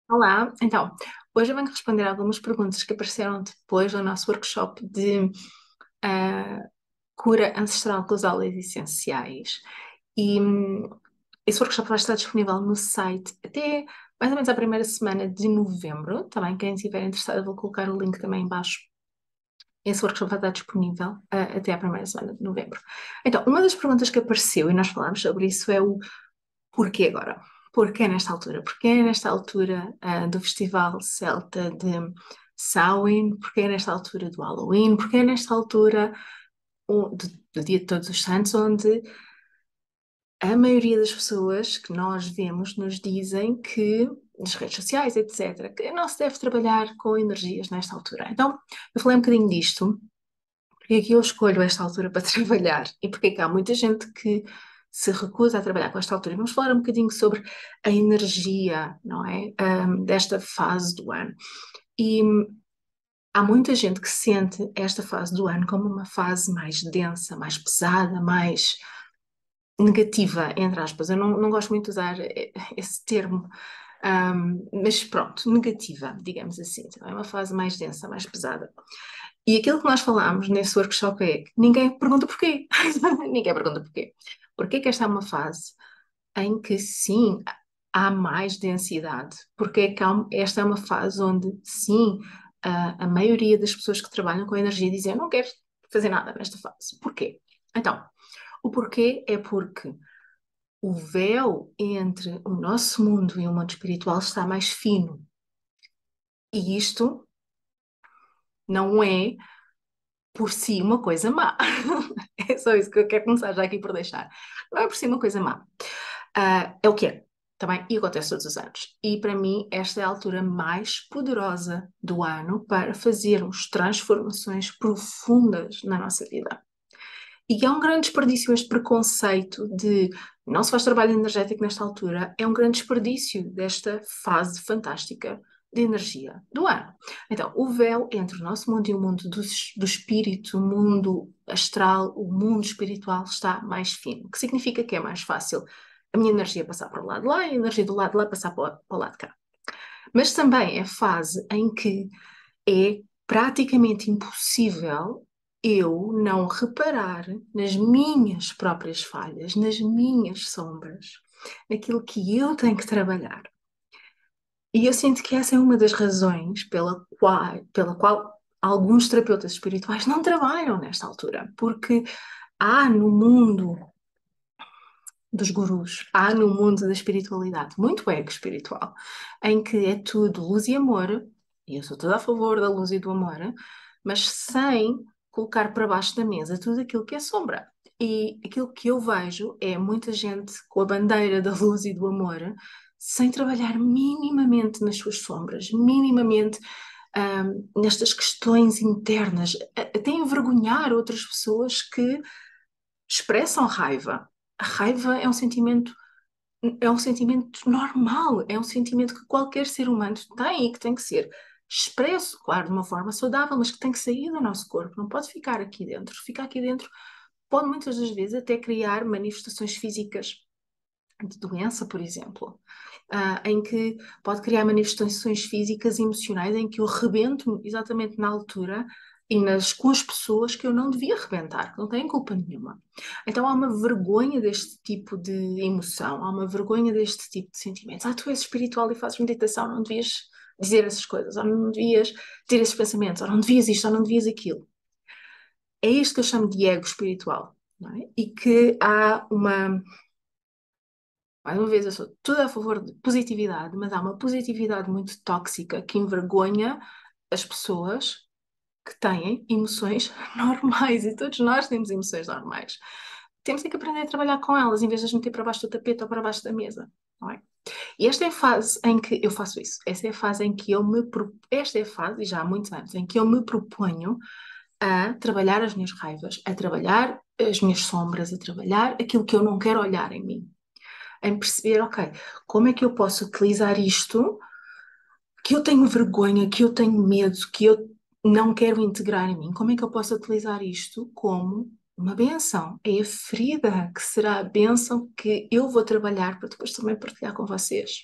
Olá, então, hoje eu venho responder algumas perguntas que apareceram depois do nosso workshop de ah, cura ancestral com os óleos essenciais. E esse workshop vai estar disponível no site até mais ou menos a primeira semana de novembro. Tá bem? Quem estiver interessado, eu vou colocar o link também em baixo. Esse workshop vai estar disponível até a primeira semana de novembro. Então, uma das perguntas que apareceu, e nós falámos sobre isso, é o porquê agora? Porquê nesta altura? Porquê nesta altura do Festival Celta de Samhain? Porquê nesta altura do Halloween? Porquê nesta altura do Dia de Todos os Santos, onde a maioria das pessoas que nós vemos nos dizem que, nas redes sociais, etc., que não se deve trabalhar com energias nesta altura. Então, eu falei um bocadinho disto, porque é que eu escolho esta altura para trabalhar e porque é que há muita gente que se recusa a trabalhar com esta altura. Vamos falar um bocadinho sobre a energia, não é? Desta fase do ano. E há muita gente que sente esta fase do ano como uma fase mais densa, mais pesada, mais negativa, entre aspas. Eu não gosto muito de usar esse termo, mas pronto, negativa, digamos assim. Então, é uma fase mais densa, mais pesada. E aquilo que nós falámos nesse workshop é que ninguém pergunta porquê. Ninguém pergunta porquê. Porquê que esta é uma fase em que sim, há mais densidade? Porque é que esta é uma fase onde sim, a maioria das pessoas que trabalham com energia dizem eu não quero fazer nada nesta fase. Porquê? Então, o porquê é porque o véu entre o nosso mundo e o mundo espiritual está mais fino. E isto não é por si uma coisa má. É só isso que eu quero começar já aqui por deixar. Não é por si uma coisa má. É o que é, também, e acontece todos os anos. E para mim, esta é a altura mais poderosa do ano para fazermos transformações profundas na nossa vida. E há um grande desperdício este preconceito de não se faz trabalho energético nesta altura, é um grande desperdício desta fase fantástica de energia do ano. Então, o véu entre o nosso mundo e o mundo do espírito, o mundo astral, o mundo espiritual está mais fino, o que significa que é mais fácil a minha energia passar para o lado de lá e a energia do lado de lá passar para o lado de cá. Mas também é a fase em que é praticamente impossível eu não reparar nas minhas próprias falhas, nas minhas sombras, naquilo que eu tenho que trabalhar. E eu sinto que essa é uma das razões pela qual alguns terapeutas espirituais não trabalham nesta altura, porque há no mundo dos gurus, há no mundo da espiritualidade muito ego espiritual, em que é tudo luz e amor, e eu sou toda a favor da luz e do amor, mas sem colocar para baixo da mesa tudo aquilo que é sombra. E aquilo que eu vejo é muita gente com a bandeira da luz e do amor, sem trabalhar minimamente nas suas sombras, minimamente nestas questões internas, até envergonhar outras pessoas que expressam raiva. A raiva é um sentimento normal, é um sentimento que qualquer ser humano tem e que tem que ser expresso, claro, de uma forma saudável, mas que tem que sair do nosso corpo, não pode ficar aqui dentro. Ficar aqui dentro pode muitas das vezes até criar manifestações físicas de doença, por exemplo, em que pode criar manifestações físicas e emocionais em que eu rebento exatamente na altura e com as pessoas que eu não devia rebentar, que não têm culpa nenhuma. Então há uma vergonha deste tipo de emoção, há uma vergonha deste tipo de sentimentos. Tu és espiritual e fazes meditação, não devias dizer essas coisas, ou não devias ter esses pensamentos, ou não devias isto, ou não devias aquilo. É isto que eu chamo de ego espiritual, não é? E que há uma mais uma vez, eu sou tudo a favor de positividade, mas há uma positividade muito tóxica que envergonha as pessoas que têm emoções normais e todos nós temos emoções normais. Temos é que aprender a trabalhar com elas em vez de as meter para baixo do tapete ou para baixo da mesa, não é? E esta é a fase em que eu faço isso. Esta é a fase em que esta é a fase, e já há muitos anos, em que eu me proponho a trabalhar as minhas raivas, a trabalhar as minhas sombras, a trabalhar aquilo que eu não quero olhar em mim em perceber, ok, como é que eu posso utilizar isto que eu tenho vergonha, que eu tenho medo, que eu não quero integrar em mim? Como é que eu posso utilizar isto como uma benção? É a ferida que será a benção que eu vou trabalhar para depois também partilhar com vocês.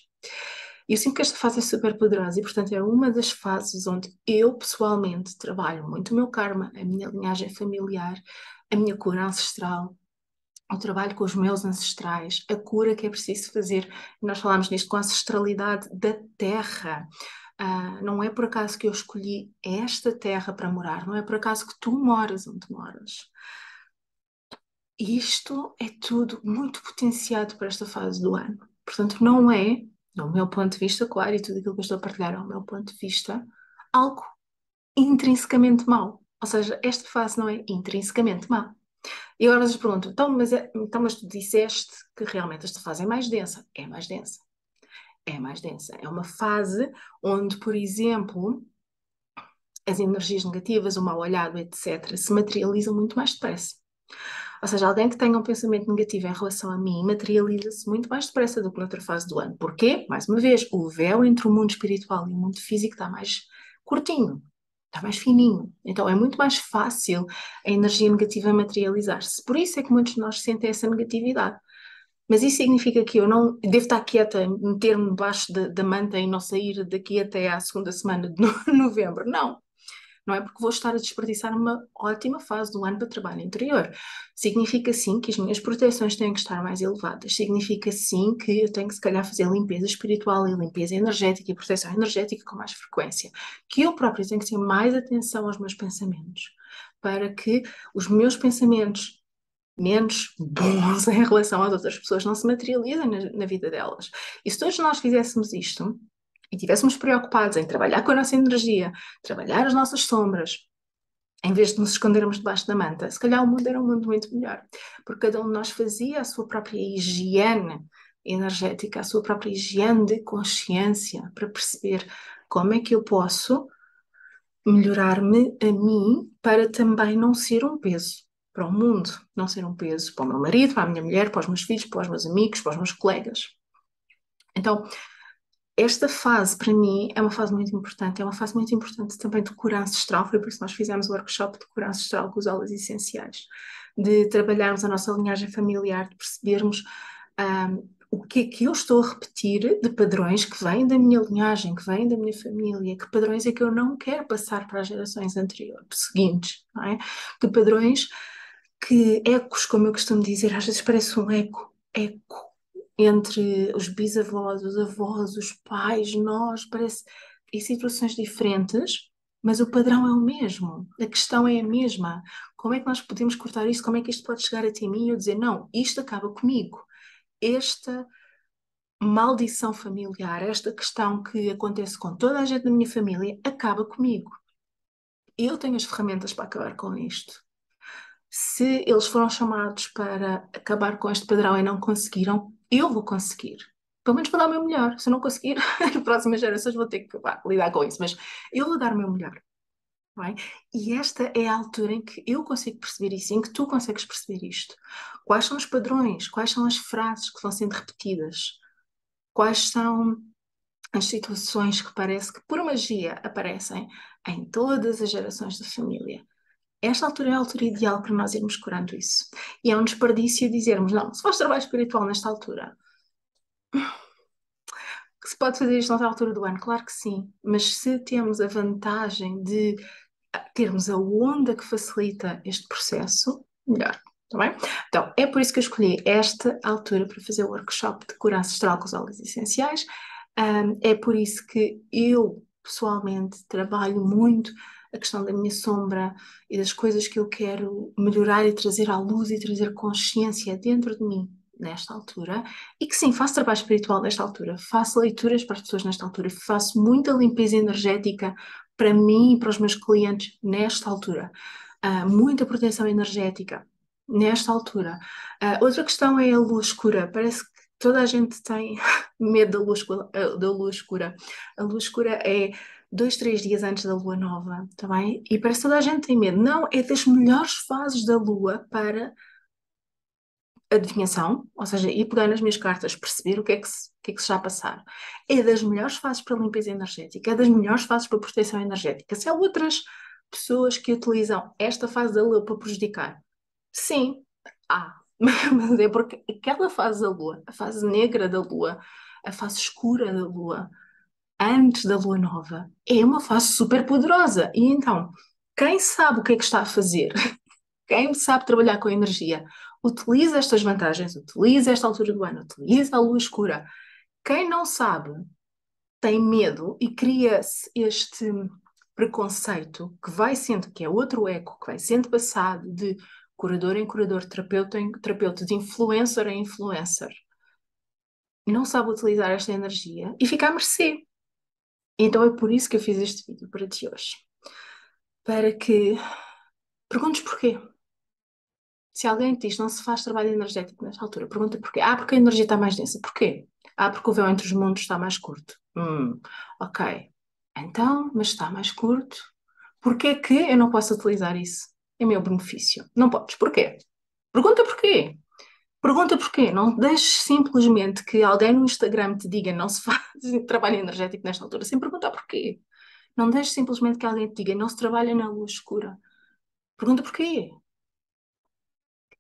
E eu sinto que esta fase é super poderosa e, portanto, é uma das fases onde eu, pessoalmente, trabalho muito o meu karma, a minha linhagem familiar, a minha cura ancestral, o trabalho com os meus ancestrais, a cura que é preciso fazer. Nós falamos nisto com a ancestralidade da terra. Não é por acaso que eu escolhi esta terra para morar, não é por acaso que tu moras onde moras. Isto é tudo muito potenciado para esta fase do ano. Portanto, não é, do meu ponto de vista, claro, e tudo aquilo que eu estou a partilhar é o meu ponto de vista, algo intrinsecamente mau. Ou seja, esta fase não é intrinsecamente má. E agora vocês perguntam, então, mas tu disseste que realmente esta fase é mais densa. É mais densa. É mais densa. É uma fase onde, por exemplo, as energias negativas, o mal-olhado, etc., se materializam muito mais depressa. Ou seja, alguém que tenha um pensamento negativo em relação a mim materializa-se muito mais depressa do que noutra fase do ano. Porquê? Mais uma vez, o véu entre o mundo espiritual e o mundo físico está mais curtinho, está mais fininho. Então é muito mais fácil a energia negativa materializar-se. Por isso é que muitos de nós sentem essa negatividade. Mas isso significa que eu não devo estar quieta, meter-me debaixo da manta e não sair daqui até à segunda semana de novembro. Não. Não é porque vou estar a desperdiçar uma ótima fase do ano para trabalho interior. Significa sim que as minhas proteções têm que estar mais elevadas. Significa sim que eu tenho que, se calhar, fazer limpeza espiritual e limpeza energética e proteção energética com mais frequência. Que eu próprio tenho que ter mais atenção aos meus pensamentos, para que os meus pensamentos menos bons em relação às outras pessoas não se materializem na vida delas. E se todos nós fizéssemos isto, e estivéssemos preocupados em trabalhar com a nossa energia, trabalhar as nossas sombras, em vez de nos escondermos debaixo da manta, se calhar o mundo era um mundo muito melhor, porque cada um de nós fazia a sua própria higiene energética, a sua própria higiene de consciência, para perceber como é que eu posso melhorar-me a mim para também não ser um peso para o mundo, não ser um peso para o meu marido, para a minha mulher, para os meus filhos, para os meus amigos, para os meus colegas. Então, esta fase, para mim, é uma fase muito importante. É uma fase muito importante também de cura ancestral. Foi por isso que nós fizemos o workshop de cura ancestral com os óleos essenciais. De trabalharmos a nossa linhagem familiar, de percebermos o que é que eu estou a repetir de padrões que vêm da minha linhagem, que vêm da minha família, que padrões é que eu não quero passar para as gerações anteriores, seguintes, não é? Que padrões, que ecos, como eu costumo dizer, às vezes parece um eco entre os bisavós, os avós, os pais, nós, parece em situações diferentes, mas o padrão é o mesmo, a questão é a mesma. Como é que nós podemos cortar isto? Como é que isto pode chegar até mim e eu dizer, não, isto acaba comigo. Esta maldição familiar, esta questão que acontece com toda a gente da minha família, acaba comigo. Eu tenho as ferramentas para acabar com isto. Se eles foram chamados para acabar com este padrão e não conseguiram, eu vou conseguir. Pelo menos vou dar o meu melhor. Se eu não conseguir, as próximas gerações vão ter que lidar com isso, mas eu vou dar o meu melhor. Não é? E esta é a altura em que eu consigo perceber isso, em que tu consegues perceber isto. Quais são os padrões? Quais são as frases que vão sendo repetidas? Quais são as situações que parece que por magia aparecem em todas as gerações da família? Esta altura é a altura ideal para nós irmos curando isso. E é um desperdício dizermos, não, se faz trabalho espiritual nesta altura, que se pode fazer isto noutra altura do ano, claro que sim, mas se temos a vantagem de termos a onda que facilita este processo, melhor. Tá bem? Então, é por isso que eu escolhi esta altura para fazer o workshop de cura ancestral com os óleos essenciais. É por isso que eu, pessoalmente, trabalho muito a questão da minha sombra e das coisas que eu quero melhorar e trazer à luz e trazer consciência dentro de mim nesta altura. E que sim, faço trabalho espiritual nesta altura, faço leituras para as pessoas nesta altura, faço muita limpeza energética para mim e para os meus clientes nesta altura. Muita proteção energética nesta altura. Outra questão é a lua escura. Parece que toda a gente tem medo da lua escura. A lua escura é 2, 3 dias antes da lua nova, tá bem? E parece que toda a gente tem medo. Não, é das melhores fases da lua para adivinhação, ou seja, ir pegar nas minhas cartas, perceber o que é que se está a passar. É das melhores fases para limpeza energética, é das melhores fases para proteção energética. Se há outras pessoas que utilizam esta fase da lua para prejudicar, sim, há. Mas é porque aquela fase da lua, a fase negra da lua, a fase escura da lua, antes da lua nova, é uma fase super poderosa. E então, quem sabe o que é que está a fazer, quem sabe trabalhar com a energia, utiliza estas vantagens, utiliza esta altura do ano, utiliza a lua escura. Quem não sabe, tem medo e cria-se este preconceito que vai sendo, que é outro eco, que vai sendo passado de curador em curador, terapeuta em terapeuta, de influencer em influencer. Não sabe utilizar esta energia e fica à mercê. Então é por isso que eu fiz este vídeo para ti hoje. Para que perguntes porquê. Se alguém te diz não se faz trabalho energético nesta altura, pergunta porquê. Ah, porque a energia está mais densa. Porquê? Ah, porque o véu entre os mundos está mais curto. Ok. Então, mas está mais curto. Porquê que eu não posso utilizar isso em meu benefício? Não podes. Porquê? Pergunta porquê. Pergunta porquê. Não deixes simplesmente que alguém no Instagram te diga não se faz trabalho energético nesta altura, sem perguntar porquê. Não deixes simplesmente que alguém te diga não se trabalha na lua escura. Pergunta porquê.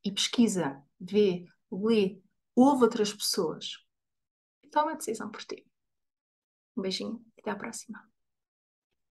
E pesquisa, vê, lê, ouve outras pessoas e toma a decisão por ti. Um beijinho, até à próxima.